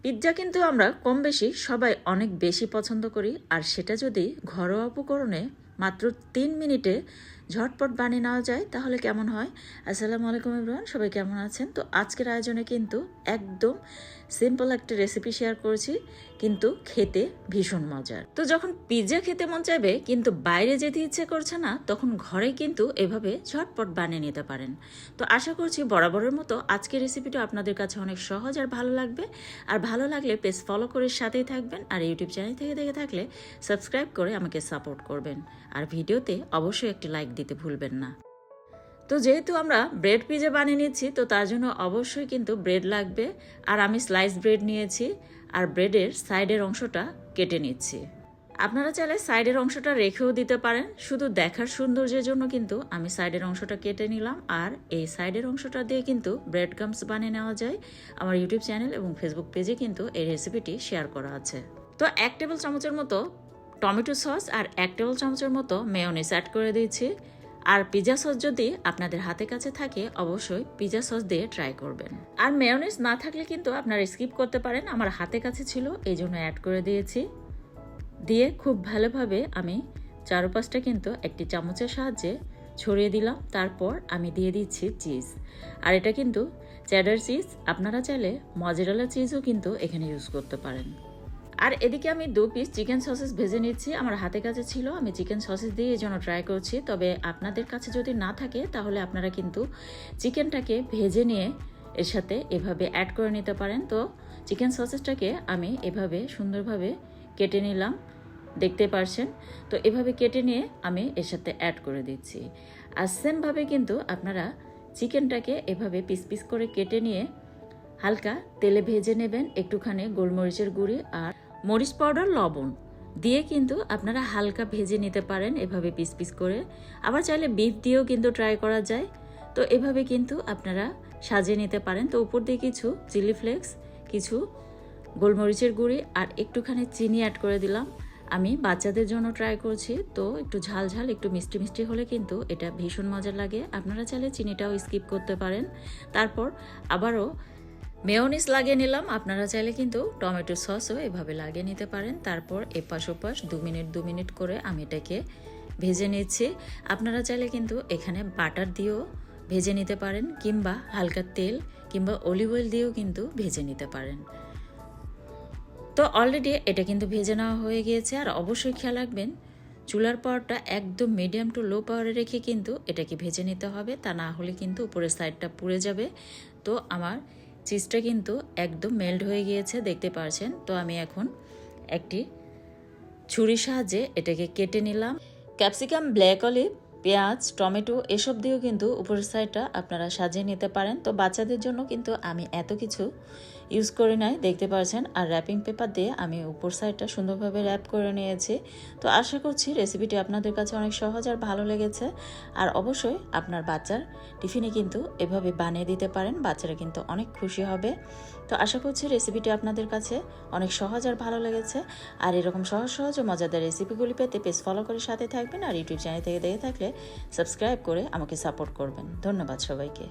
Pizza কিন্তু আমরা কম বেশি সবাই অনেক বেশি পছন্দ করি, আর সেটা যদি ঘরোয়া উপকরণে মাত্র 3 মিনিটে ঝটপট বানিয়ে নেওয়া যায় তাহলে কেমন হয়। আসসালামু আলাইকুম এভরিওয়ান, সবাই কেমন আছেন? তো আজকের আয়োজনে কিন্তু একদম সিম্পল একটা রেসিপি শেয়ার করেছি, কিন্তু খেতে ভীষণ মজার। তো যখন পিৎজা খেতে মন চাইবে কিন্তু বাইরে যেতে ইচ্ছে করছে না, তখন ঘরে কিন্তু এভাবে ঝটপট বানিয়ে নিতে পারেন। তো আশা করছি বরাবরের মতো আজকের রেসিপিটা আপনাদের কাছে অনেক সহজ আর ভালো লাগবে। আর ভালো লাগলে পেজ ফলো করে সাথেই থাকবেন, আর ইউটিউব চ্যানেল থেকে দেখে থাকলে সাবস্ক্রাইব করে আমাকে সাপোর্ট করবেন, আর ভিডিওতে অবশ্যই একটি লাইক দিতে ভুলবেন না। তো যেহেতু আমরা ব্রেড পিৎজা বানিয়ে নিচ্ছি, তো তার জন্য অবশ্যই কিন্তু ব্রেড লাগবে, আর আমি স্লাইস ব্রেড নিয়েছি আর ব্রেডের সাইডের অংশটা কেটে নিচ্ছি। আপনারা চাইলে সাইডের অংশটা রেখেও দিতে পারেন, শুধু দেখার সৌন্দর্যের জন্য কিন্তু আমি সাইডের অংশটা কেটে নিলাম। আর এই সাইডের অংশটা দিয়ে কিন্তু ব্রেড গামস বানিয়ে নেওয়া যায়। আমার ইউটিউব চ্যানেল এবং ফেসবুক পেজে কিন্তু এই রেসিপিটি শেয়ার করা আছে। তো 1 টেবিল চামচের মতো টমেটো সস আর 1 টেবিল চামচের মতো মেয়োনিজ অ্যাড করে দিয়েছি। আর পিৎজা সস যদি আপনাদের হাতে কাছে থাকে অবশ্যই পিৎজা সস দিয়ে ট্রাই করবেন। আর মেয়োনিজ না থাকলে কিন্তু আপনারা স্কিপ করতে পারেন, আমার হাতে কাছে ছিল এই জন্য অ্যাড করে দিয়েছি। দিয়ে খুব ভালোভাবে আমি চারপাশটা কিন্তু একটি চামচের সাহায্যে ছড়িয়ে দিলাম। তারপর আমি দিয়ে দিচ্ছি চিজ, আর এটা কিন্তু চেডার চিজ, আপনারা চাইলে মজারেলা চিজও কিন্তু এখানে ইউজ করতে পারেন। আর এদিকে আমি 2 পিস চিকেন সসেস ভেজে নিচ্ছি, আমার হাতে কাছে ছিল, আমি চিকেন সসেস দিয়ে এই জন্য ট্রাই করছি। তবে আপনাদের কাছে যদি না থাকে তাহলে আপনারা কিন্তু চিকেনটাকে ভেজে নিয়ে এর সাথে এভাবে অ্যাড করে নিতে পারেন। তো চিকেন সসেসটাকে আমি এভাবে সুন্দরভাবে কেটে নিলাম, দেখতে পারছেন। তো এভাবে কেটে নিয়ে আমি এর সাথে অ্যাড করে দিচ্ছি। আর সেমভাবে কিন্তু আপনারা চিকেনটাকে এভাবে পিস পিস করে কেটে নিয়ে হালকা তেলে ভেজে নেবেন, একটুখানি গোলমরিচের গুঁড়ি আর মরিচ পাউডার, লবণ দিয়ে কিন্তু আপনারা হালকা ভেজে নিতে পারেন এভাবে পিস পিস করে। আবার চাইলে বিফ দিয়েও কিন্তু ট্রাই করা যায়। তো এভাবে কিন্তু আপনারা সাজিয়ে নিতে পারেন। তো উপর দিয়ে কিছু চিলি ফ্লেক্স, কিছু গোলমরিচের গুঁড়ি আর একটুখানি চিনি অ্যাড করে দিলাম। আমি বাচ্চাদের জন্য ট্রাই করছি, তো একটু ঝাল ঝাল একটু মিষ্টি মিষ্টি হলে কিন্তু এটা ভীষণ মজার লাগে। আপনারা চাইলে চিনিটাও স্কিপ করতে পারেন। তারপর আবারও মেয়োনিজ লাগিয়ে নিলাম, আপনারা চাইলে কিন্তু টমেটো সসও এভাবে লাগিয়ে নিতে পারেন। তারপর এপাশ ওপাশ 2 মিনিট করে আমি এটাকে ভেজে নিচ্ছি। আপনারা চাইলে কিন্তু এখানে বাটার দিয়েও ভেজে নিতে পারেন, কিংবা হালকা তেল কিংবা অলিভ অয়েল দিয়েও কিন্তু ভেজে নিতে পারেন। তো অলরেডি এটা কিন্তু ভেজে নেওয়া হয়ে গিয়েছে। আর অবশ্যই খেয়াল রাখবেন চুলার পাওয়ারটা একদম মিডিয়াম টু লো পাওয়ারে রেখে কিন্তু এটাকে ভেজে নিতে হবে, তা না হলে কিন্তু উপরের সাইডটা পুড়ে যাবে। তো আমার চিজটা কিন্তু একদম মেল্ট হয়ে গিয়েছে, দেখতে পাচ্ছেন। তো আমি এখন একটি ছুরির সাহায্যে এটাকে কেটে নিলাম। ক্যাপসিকাম, ব্ল্যাক অলিভ, পেঁয়াজ, টমেটো এসব দিয়েও কিন্তু উপরের সাইডটা আপনারা সাজিয়ে নিতে পারেন। তো বাচ্চাদের জন্য কিন্তু আমি এত কিছু ইউজ করি নাই, দেখতে পাচ্ছেন। আর র্যাপিং পেপার দিয়ে আমি উপর সাইডটা সুন্দরভাবে র্যাপ করে নিয়েছি। তো আশা করছি রেসিপিটি আপনাদের কাছে অনেক সহজ আর ভালো লেগেছে। আর অবশ্যই আপনার বাচ্চার টিফিনে কিন্তু এভাবে বানিয়ে দিতে পারেন, বাচ্চারা কিন্তু অনেক খুশি হবে। তো আশা করছি রেসিপিটি আপনাদের কাছে অনেক সহজ আর ভালো লেগেছে। আর এরকম সহজ সহজ ও মজাদার রেসিপিগুলি পেতে পেজ ফলো করে সাথে থাকবেন, আর ইউটিউব চ্যানেল থেকে দেখে থাকলে সাবস্ক্রাইব করে আমাকে সাপোর্ট করবেন। ধন্যবাদ সবাইকে।